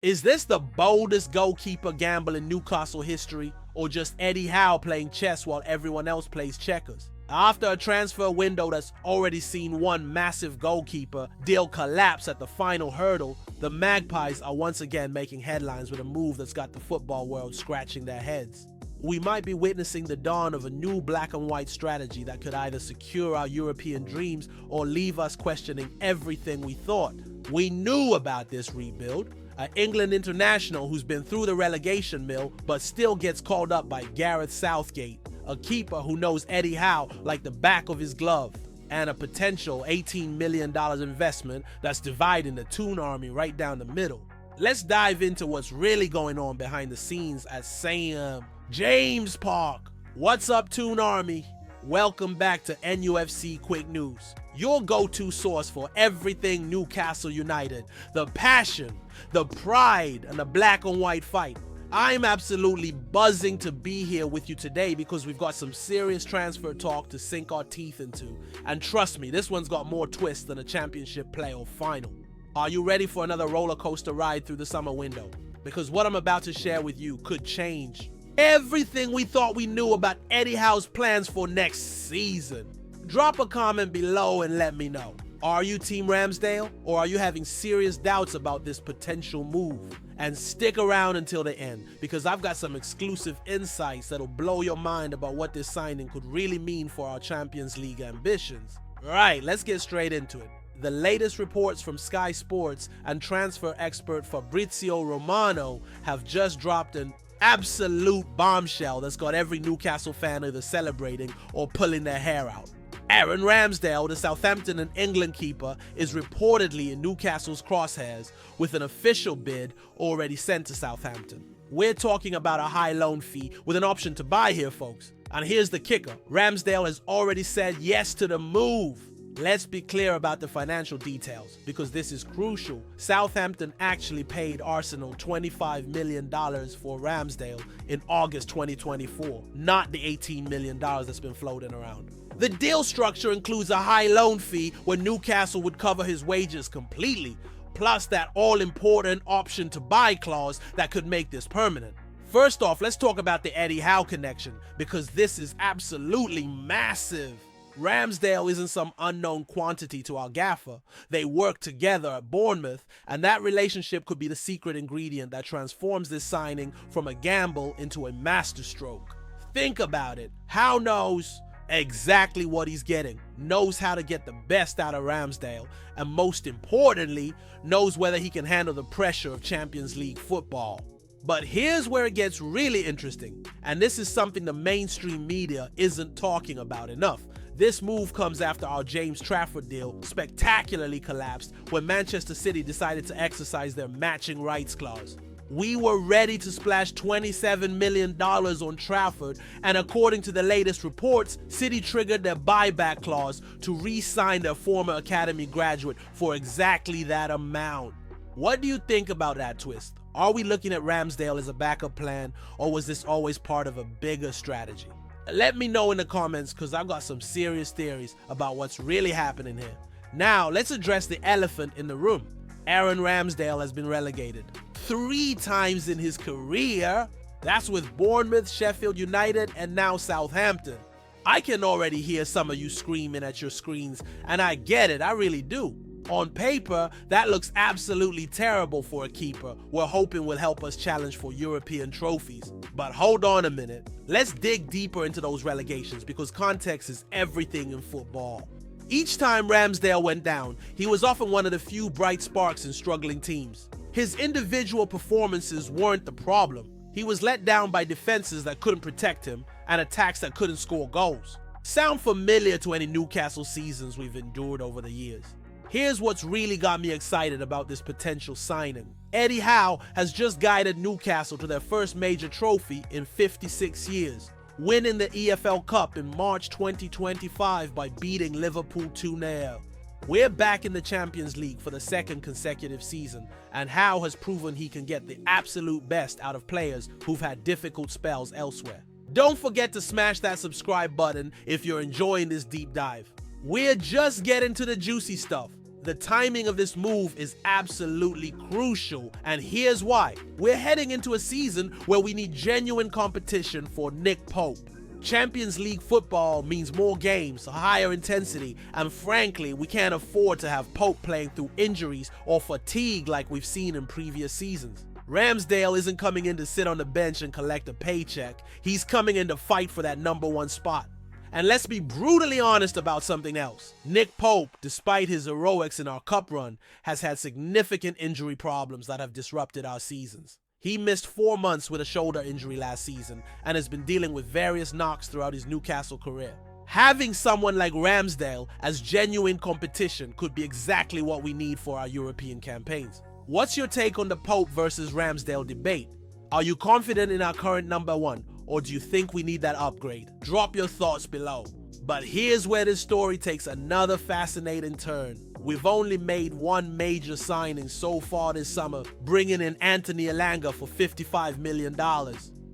Is this the boldest goalkeeper gamble in Newcastle history, or just Eddie Howe playing chess while everyone else plays checkers? After a transfer window that's already seen one massive goalkeeper deal collapse at the final hurdle, the Magpies are once again making headlines with a move that's got the football world scratching their heads. We might be witnessing the dawn of a new black and white strategy that could either secure our European dreams or leave us questioning everything we thought. We knew about this rebuild. An England international who's been through the relegation mill but still gets called up by Gareth Southgate, a keeper who knows Eddie Howe like the back of his glove, and a potential $18 million investment that's dividing the Toon Army right down the middle. Let's dive into what's really going on behind the scenes at St. James Park. What's up, Toon Army? Welcome back to NUFC Quick News, your go-to source for everything Newcastle United, the passion, the pride, and the black and white fight. I'm absolutely buzzing to be here with you today because we've got some serious transfer talk to sink our teeth into. And trust me, this one's got more twists than a championship playoff final. Are you ready for another roller coaster ride through the summer window? Because what I'm about to share with you could change everything we thought we knew about Eddie Howe's plans for next season. Drop a comment below and let me know. Are you Team Ramsdale, or are you having serious doubts about this potential move? And stick around until the end, because I've got some exclusive insights that'll blow your mind about what this signing could really mean for our Champions League ambitions. Right, let's get straight into it. The latest reports from Sky Sports and transfer expert Fabrizio Romano have just dropped an absolute bombshell that's got every Newcastle fan either celebrating or pulling their hair out. Aaron Ramsdale, the Southampton and England keeper, is reportedly in Newcastle's crosshairs with an official bid already sent to Southampton. We're talking about a high loan fee with an option to buy here, folks. And here's the kicker. Ramsdale has already said yes to the move. Let's be clear about the financial details, because this is crucial. Southampton actually paid Arsenal $25 million for Ramsdale in August 2024, not the $18 million that's been floating around. The deal structure includes a high loan fee where Newcastle would cover his wages completely, plus that all-important option to buy clause that could make this permanent. First off, let's talk about the Eddie Howe connection, because this is absolutely massive. Ramsdale isn't some unknown quantity to our gaffer. They work together at Bournemouth, and that relationship could be the secret ingredient that transforms this signing from a gamble into a masterstroke. Think about it. Howe knows exactly what he's getting, knows how to get the best out of Ramsdale, and most importantly, knows whether he can handle the pressure of Champions League football. But here's where it gets really interesting, and this is something the mainstream media isn't talking about enough. This move comes after our James Trafford deal spectacularly collapsed when Manchester City decided to exercise their matching rights clause. We were ready to splash $27 million on Trafford, and according to the latest reports, City triggered their buyback clause to re-sign their former academy graduate for exactly that amount. What do you think about that twist? Are we looking at Ramsdale as a backup plan, or was this always part of a bigger strategy? Let me know in the comments, because I've got some serious theories about what's really happening here. Now, let's address the elephant in the room. Aaron Ramsdale has been relegated 3 times in his career. That's with Bournemouth, Sheffield United, and now Southampton. I can already hear some of you screaming at your screens, and I get it, I really do. On paper, that looks absolutely terrible for a keeper we're hoping will help us challenge for European trophies. But hold on a minute. Let's dig deeper into those relegations, because context is everything in football. Each time Ramsdale went down, he was often one of the few bright sparks in struggling teams. His individual performances weren't the problem. He was let down by defenses that couldn't protect him and attacks that couldn't score goals. Sound familiar to any Newcastle seasons we've endured over the years? Here's what's really got me excited about this potential signing. Eddie Howe has just guided Newcastle to their first major trophy in 56 years, winning the EFL Cup in March 2025 by beating Liverpool 2-0. We're back in the Champions League for the second consecutive season, and Howe has proven he can get the absolute best out of players who've had difficult spells elsewhere. Don't forget to smash that subscribe button if you're enjoying this deep dive. We're just getting to the juicy stuff. The timing of this move is absolutely crucial, and here's why. We're heading into a season where we need genuine competition for Nick Pope. Champions League football means more games, higher intensity, and frankly, we can't afford to have Pope playing through injuries or fatigue like we've seen in previous seasons. Ramsdale isn't coming in to sit on the bench and collect a paycheck. He's coming in to fight for that #1 spot. And let's be brutally honest about something else. Nick Pope, despite his heroics in our cup run, has had significant injury problems that have disrupted our seasons. He missed 4 months with a shoulder injury last season and has been dealing with various knocks throughout his Newcastle career. Having someone like Ramsdale as genuine competition could be exactly what we need for our European campaigns. What's your take on the Pope versus Ramsdale debate? Are you confident in our current #1? Or do you think we need that upgrade? Drop your thoughts below. But here's where this story takes another fascinating turn. We've only made one major signing so far this summer, bringing in Anthony Elanga for $55 million.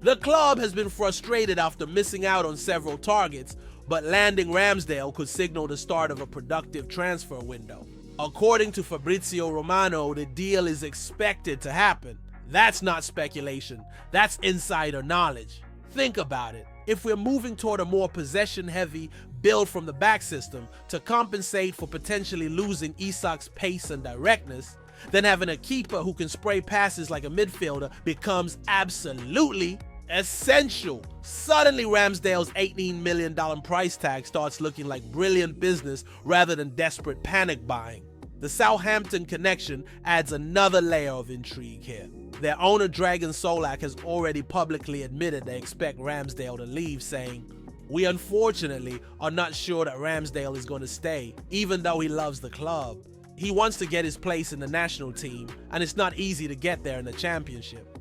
The club has been frustrated after missing out on several targets, but landing Ramsdale could signal the start of a productive transfer window. According to Fabrizio Romano, the deal is expected to happen. That's not speculation, that's insider knowledge. Think about it. If we're moving toward a more possession-heavy build from the back system to compensate for potentially losing Isak's pace and directness, then having a keeper who can spray passes like a midfielder becomes absolutely essential. Suddenly Ramsdale's $18 million price tag starts looking like brilliant business rather than desperate panic buying. The Southampton connection adds another layer of intrigue here. Their owner Dragan Solak has already publicly admitted they expect Ramsdale to leave, saying, "We unfortunately are not sure that Ramsdale is going to stay, even though he loves the club. He wants to get his place in the national team, and it's not easy to get there in the championship."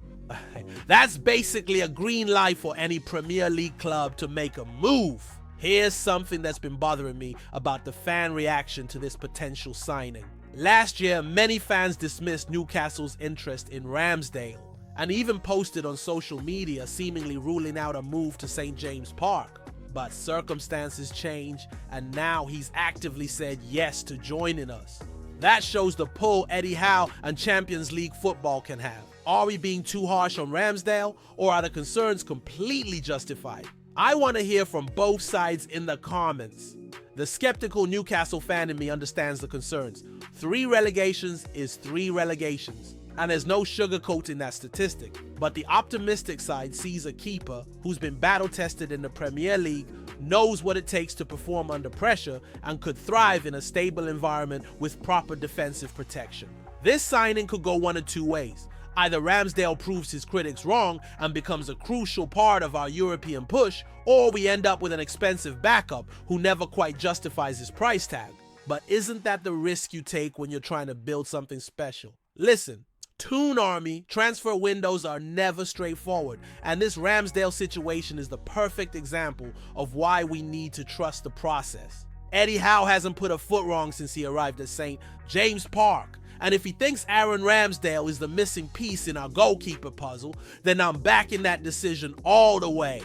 That's basically a green light for any Premier League club to make a move. Here's something that's been bothering me about the fan reaction to this potential signing. Last year, many fans dismissed Newcastle's interest in Ramsdale and even posted on social media seemingly ruling out a move to St. James Park. But circumstances change, and now he's actively said yes to joining us. That shows the pull Eddie Howe and Champions League football can have. Are we being too harsh on Ramsdale, or are the concerns completely justified? I want to hear from both sides in the comments. The skeptical Newcastle fan in me understands the concerns. 3 relegations is 3 relegations, and there's no sugarcoating that statistic. But the optimistic side sees a keeper who's been battle-tested in the Premier League, knows what it takes to perform under pressure, and could thrive in a stable environment with proper defensive protection. This signing could go one of 2 ways. Either Ramsdale proves his critics wrong and becomes a crucial part of our European push, or we end up with an expensive backup who never quite justifies his price tag. But isn't that the risk you take when you're trying to build something special? Listen, Toon Army, transfer windows are never straightforward, and this Ramsdale situation is the perfect example of why we need to trust the process. Eddie Howe hasn't put a foot wrong since he arrived at St. James Park. And if he thinks Aaron Ramsdale is the missing piece in our goalkeeper puzzle, then I'm backing that decision all the way.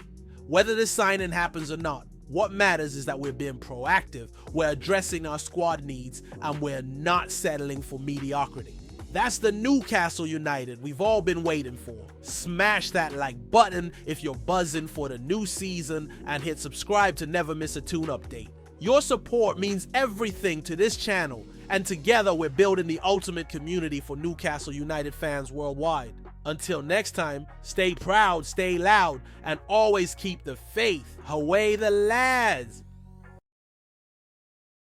Whether this signing happens or not, what matters is that we're being proactive, we're addressing our squad needs, and we're not settling for mediocrity. That's the Newcastle United we've all been waiting for. Smash that like button if you're buzzing for the new season, and hit subscribe to never miss a Toon update. Your support means everything to this channel, and together we're building the ultimate community for Newcastle United fans worldwide. Until next time, stay proud, stay loud, and always keep the faith. Away the lads!